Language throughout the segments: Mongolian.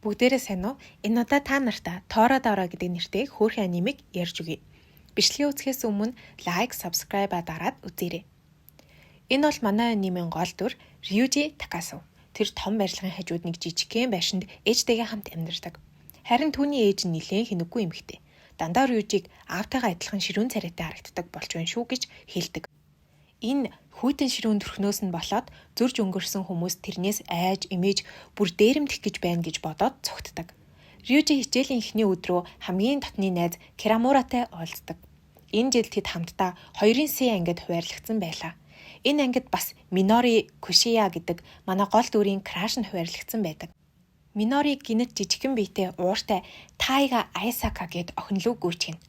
Бүгдээрээ сайн уу? Энэ удаа та нартай Тоороо гэдэг нэртэй хөөрхөн анимыг ярьж өгье. Бичлэгээ үзэхээс өмнө лайк, subscribe дараад үзээрэй. Энэ бол манай анимын гол дүр Рюжи Такасу. Тэр том барилгын хажууд нэг жижигхэн байшинд ээжтэйгээ хамт амьдардаг. Харин түүний ээж нь нэлээд хинэггүй эмэгтэй. Дандаа Рюжиг аавтайгаа адилхан ширүүн царайтай харагддаг болж байна шүү гэж хэлдэг. Энэ хүйтэн ширүүн төрхнөөс нь болоод зөрж өнгөрсөн хүмүүс тэрнээс айж, эмээж, бүр дээрэмдэх гэж байна гэж бодоод цогтдаг. Рюжи хичээлийн эхний өдрөө хамгийн дотны найз Керамуратай уулздаг. Энэ жил тэд хамтдаа 2-ын С ангид хуваарлагдсан байлаа. Энэ ангид бас Минори Кушия гэдэг манай гол дүрийн краш нь хуваарлагдсан байдаг. Минори гинэт жижигхэн биетэй ууртай Тайга Айсака гэд охин лүү гүйчихнэ.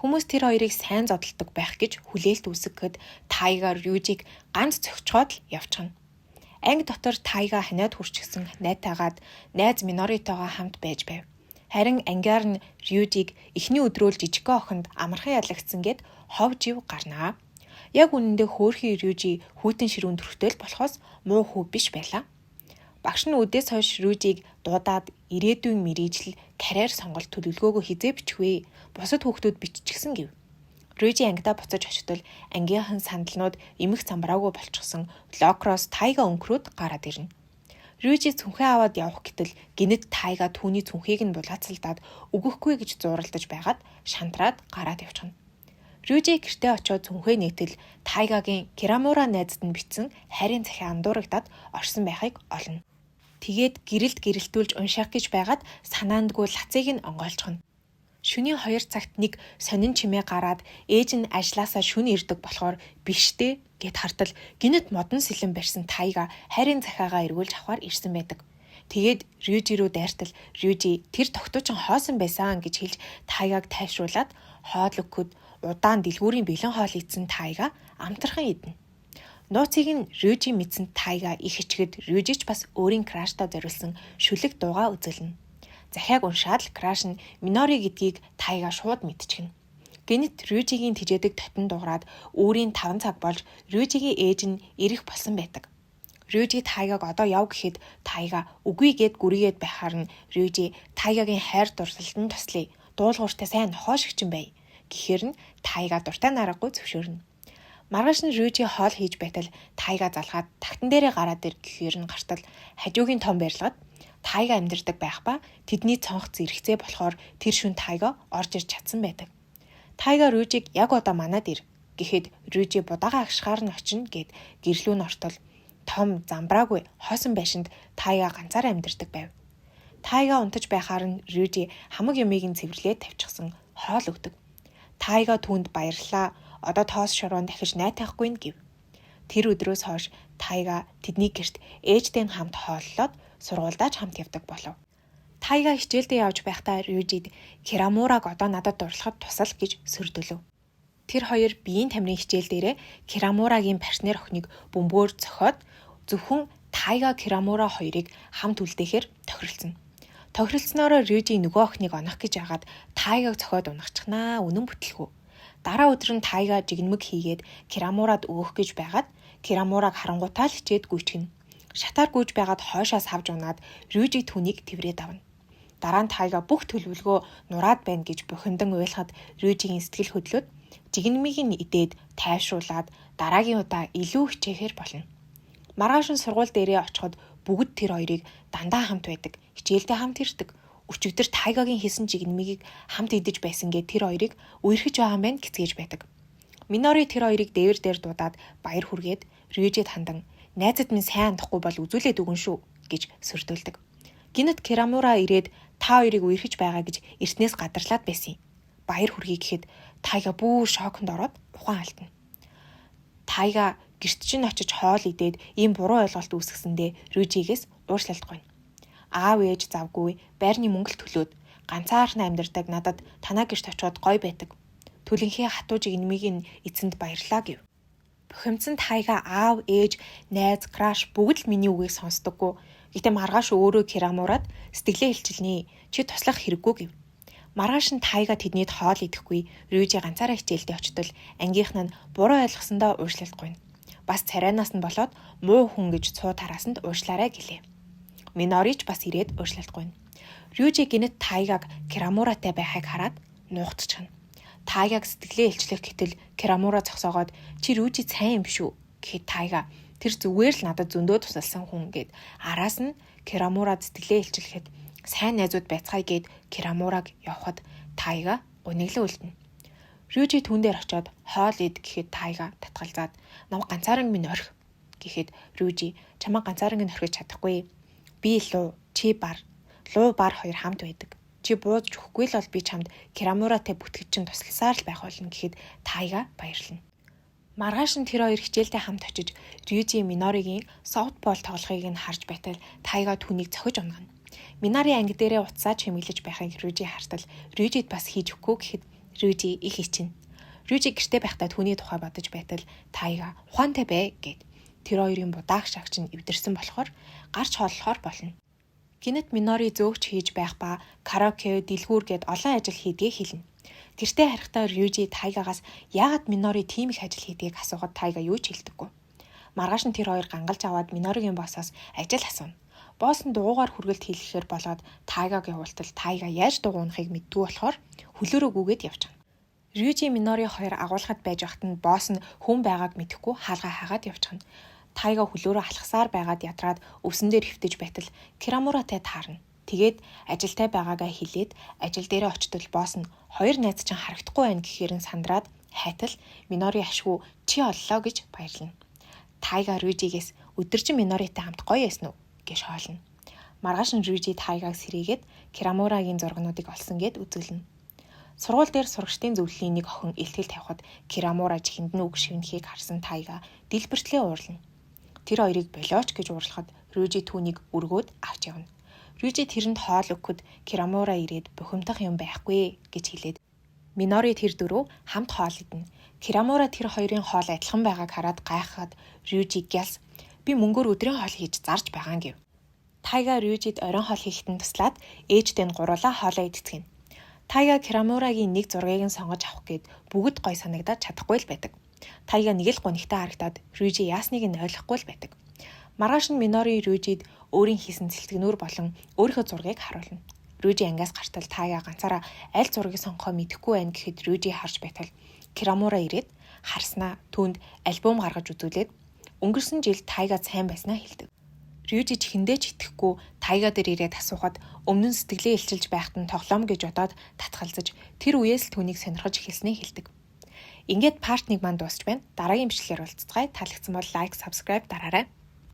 Хүмүүс тэр хоёрыг сайн зодтолдог байх гэж хүлээлт үүсгэхэд Тайга Рюжиг ганц цогцоход л явчихна. Анги дотор Тайга ханиад хүрчихсэн найтайгаад найз Миноритойгоо хамт байж байв. Харин ангиар нь Рюжиг эхний өдрөөл жижигхэн охинд амархан ялагдсан гэд хов жив гарнаа. Яг үнэндээ хөөрхий Рюжи хүйтэн ширүүн төрхтэй л болохоос муу хүү биш байлаа. Багш нь үдээс хойш Рюжиг дуудаад ирээдүйн мэрийжил карьер сонголт төлөвлөгөөгөө хизээ бичвэ. Бусад хүүхдүүд биччихсэн гэв. Рюжи ангидаа буцаж очтол ангийнхан сандалнууд эмх замбраагүй болчихсон локрос Тайга өнкрүүд гараад ирнэ. Рюжи цүнхээ аваад явах гэтэл гинэт Тайга түүний цүнхийг нь булаацалдаад өгөхгүй гэж зууралдаж байгаад шантраад гараад явчихна. Рюжи гэртээ очиод цүнхээ нээтэл Тайгагийн Керамура найзад нь бичсэн хайрын захиа андуурагдаад орсон байхыг олно. Тэгээд гэрэлтүүлж унших гэж байгаад санаандгүй лацыг нь онгойлчихно. Шөнийн 2 цагт нэг сонин чимээ гараад ээж нь ажлаасаа шөнө ирдэг болохоор биштэй гэд хартал гинэт модон сэлэн барьсан Тайга хайрын захиагаа эргүүлж авахар ирсэн байдаг. Тэгээд Рюжи рүү дайртал Рюжи тэр тогтуучин хоосон байсан гэж хэлж Тайгаг тайвшруулад хоол өгөхөд удаан дэлгүүрийн бэлэн хоол идсэн Тайга амтархан идэнэ. Нууцыг нь Рюжи мэдсэн Тайга их ичгэд Рюжич бас өөрийн краштай зориулсан шүлэг дуугаа үзүүлнэ. Захиаг уншаад л краш нь Минори гэдгийг Тайга шууд мэдчихнэ. Гэнэт Рюжигийн тижээдэг татан дуураад өөрийн 5 цаг болж Рюжигийн ээж нь ирэх болсон байдаг. Рюжи Тайгаг одоо яв гэхэд Тайга үгүй гэд гүрийгээд байхаар нь Рюжи Тайгагийн хайр дурлалтанд туслая. Дуулууртай сайн нохоошигчин бай. Гэхээр нь Тайга дуртай наргагүй зөвшөөрнө. Маргааш нь Рюжи хоол хийж байтал Тайга залгаад тагтан дээрээ гараад ир гэхээр нь гартал хажуугийн том барилгад Тайга амьдардаг байх ба тэдний цонх зэрэгцээ болохоор тэр шүн Тайга орж ирж чадсан байдаг. Тайга Рюжиг яг одоо манад ир гэхэд Рюжи будаага агшихаар нь очино гэд гэрлүү нь ортол том замбраагүй хоосон байшинд Тайга ганцаараа амьдардаг байв. Тайга унтаж байхаар нь Рюжи хамаг юмыг нь цэвэрлээд тавьчихсан хоол өгдөг. Тайга түүнд баярлалаа. Одоо тоос шороонд дахиж найтахгүй нь гэв. Тэр өдрөөс хойш Тайга тэдний гэрт ээжтэй нь хамт хооллоод сургуульдаач хамт явдаг болов. Тайга хичээлдээ явж байхдаа Рюжид Керамураг одоо надад дурлахад тусал гэж сөрдөлөв. Тэр хоёр биеийн тамирын хичээл дээрээ Керамурагийн партнер охиныг бөмбөөр цохиод зөвхөн Тайга Керамура хоёрыг хамт үлдээхээр тохиролцсон. Тохиролцсноороо Рюжи нөгөө охиныг онох гэж яагаад Тайгаг цохиод унахчихнаа үнэн бүтлгүй. Дараа өдөр нь Тайга жигнэмэг хийгээд Керамурад өөх гэж байгаад Керамураг харангуйтаа л хичээд гүйчихнэ. Шатаар гүйж байгаад хойшоос хавж унаад Рюжи түүнийг тэврээд авна. Дараа нь Тайга бүх төлөвлөгөө нураад байна гэж бухимдан уйлахад Рюжигийн сэтгэл хөдлөөд жигнэмийг нь идээд тайвшруулад дараагийн удаа илүү хичээхээр болно. Маргааш нь сургууль дээрээ очиход бүгд тэр хоёрыг дандаа хамт байдаг. Хичээлдээ хамт ирдэг. Өчигдөр Тайгагийн хийсэн жигнэмийг хамт идэж байсан гэд тэр хоёрыг үерхэж байгаа юм байна гэцгээж байдаг. Минори тэр хоёрыг дээвэр дээр дуудаад баяр хүргээд Рюжид хандан найзад минь сайн андахгүй бол үзүүлээд өгөн шүү гэж сөрдөлдөг. Гинэт Керамура ирээд та хоёрыг үерхэж байгаа гэж эртнээс гадарлаад байсан юм. Баяр хүргэе гэхэд Тайга бүр шоконд ороод ухаан алдна. Тайга гэрт чинь очиж хоол идээд ийм буруу ойлголт үүсгэсэндээ Рюжигээс уушлалт гойно. Аав ээж завгүй байрны мөнгөл төлөөд ганцаархан амьдардаг надад танаа гэрт очиод гой байдаг. Түлэнхээ хатуу жигнэмийг нь эцэнд баярлаа гэв. Бухимдсан Тайга аав, ээж, найз, краш бүгд л миний үгийг сонсдоггүй. Гэтэ маргааш өөрөө Керамурад сэтгэлээ хэлчихлээ. Чи туслах хэрэггүй гэв. Маргааш нь Тайга тэднийд хоол идэхгүй. Рюжи ганцаараа хичээлдээ очтол ангийнхан нь буруу ойлгосондоо уушлалт гойно. Бас царайнаас нь болоод муу хүн гэж цуу тараасанд уушлаарай гэлээ. Минорич бас ирээд уушлалт гойно. Рюжи гинэт Тайгаг Кирамуратай байхыг хараад нуугдчихна. Тайгаг сэтгэлээ илчлэх гэтэл Кирамура зогсоогоод чи Рюжи сайн юм шүү гэхэд Тайга тэр зүгээр л надад зөндөө тусалсан хүн гэд араас нь Кирамурад сэтгэлээ илчлэхэд сайн найзууд байцгаая гэд Кирамураг явхад Тайга гуниглан үлдэнэ. Рюжи түн дээр очиод хоол ид гэхэд Тайга татгалзаад нам ганцаараа минь орхи гэхэд Рюжи чамаа ганцаараа орхиж чадахгүй. Би луу чи бар. Луу бар хоёр хамт байдаг. Чи бууж өгөхгүй л бол би чамд Кирамуратай бүтгэж чинь тусласаар л байх болно гэхэд Тайга баярлана. Маргааш нь тэр хоёр хичээлдээ хамт очиж Рюжи Миноригийн софтбол тоглохыг нь харж байтал Тайга түүнийг цохиж унгана. Минори анги дээрээ уцаа чимэглэж байхыг Рюжи хартал Рюжид бас хийж өгөхгүй гэхэд Рюжи их хичнэ. Рюжи гэртээ байхдаа түүний тухай бодож байтал Тайга ухаантай бай гэд тэр хоёрын будаах шагч нь эвдэрсэн болохоор гарч хооллохоор болно. Гинэт Минори зөөгч хийж байх ба караоке, дэлгүүр гэд олон ажил хийдгээ хэлнэ. Гэртээ харихдаа Рюжи Тайгагаас яагаад Минори тийм их ажил хийдгийг асуухад Тайга юу ч хэлдэггүй. Маргааш нь тэр хоёр гангалж аваад Миноригийн боссоос ажил асууна. Босс нь дугуугаар хүргэлт хийлгэхээр болоод Тайгагийн уултал Тайга яаж дугуунахыг мэддгүй болохоор хөлөөрөө гүгээд явчихна. Рюжи Минори хоёр агуулгад байж байхад нь босс нь хүн байгааг мэдэхгүй хаалгаа хагаад явчихна. Тайга хөлөөрөө алхасаар байгаад ядраад өвсөн дээр хөвтөж байтал Кирамуратай таарна. Тэгээд ажилтай байгаагаа хэлээд ажил дээрээ очтол босс нь хоёр найз чинь харагдахгүй байна гэхээр нь сандраад хайтал Минори ашгүй чи оллоо гэж баярлана. Тайга Рюжигээс өдөржин Миноритай хамт гоё ясна уу гэж хоолно. Маргааш нь Рюжи Тайгаг сэрээгээд Кирамурагийн зургнуудыг олсон гэд үзүүлнэ. Сургууль дээр сурагчдын зөвлөлийн нэг охин илтгэл тавихад Кирамура чихэнд нь үг шивнэхийг харсан Тайга дэлбэртлээ уурлана. Тэр хоёрыг болооч гэж уурлахад Рюжи түүнийг өргөөд авч явна. Рюжи тэрэнд хоол өгөхөд Кирамура ирээд бухимдах юм байхгүй гэж хэлээд Минори тэр дөрөв хамт хоол идэнэ. Кирамура тэр хоёрын хоол адилхан байгааг хараад гайхаад Рюжи гялс би мөнгөөр өдрийн хоол хийж зарж байгаа гэв. Тайга Рюжид оройн хоол хийхэд туслаад ээжтэй нь гуруулаа хоолоо идэцгэнэ. Тайга Кирамурагийн нэг зургийг нь сонгож авах гээд бүгд гой санагдаад чадахгүй л байдаг. Тайга нэг л гунигтай харагдаад Рюжи яасныг нь ойлгохгүй л байдаг. Маргааш нь Минори Рюжид өөрийн хийсэн цэлтгэнүүр болон өөрийнхөө зургийг харуулна. Рюжи ангиас гартал Тайга ганцаараа аль зургийг сонгохоо мэдэхгүй байна гэхэд Рюжи харж байтал Кирамура ирээд харснаа түүнд альбом гаргаж үзүүлээд өнгөрсөн жил Тайга сайн байснаа хэлдэг. Рюжи чихэндээ ч итгэхгүй Тайга дээр ирээд асуухад өмнө нь сэтгэлээ илчилж байхад нь тоглоом гэж бодоод татгалзаж тэр үеэс л түүнийг сонирхож эхэлснээ хэлдэг. Ингээд парт 1 маань дуусч байна. Дараагийн бичлэлээр уулзцгаая. Таалагдсан бол лайк, subscribe дараарай.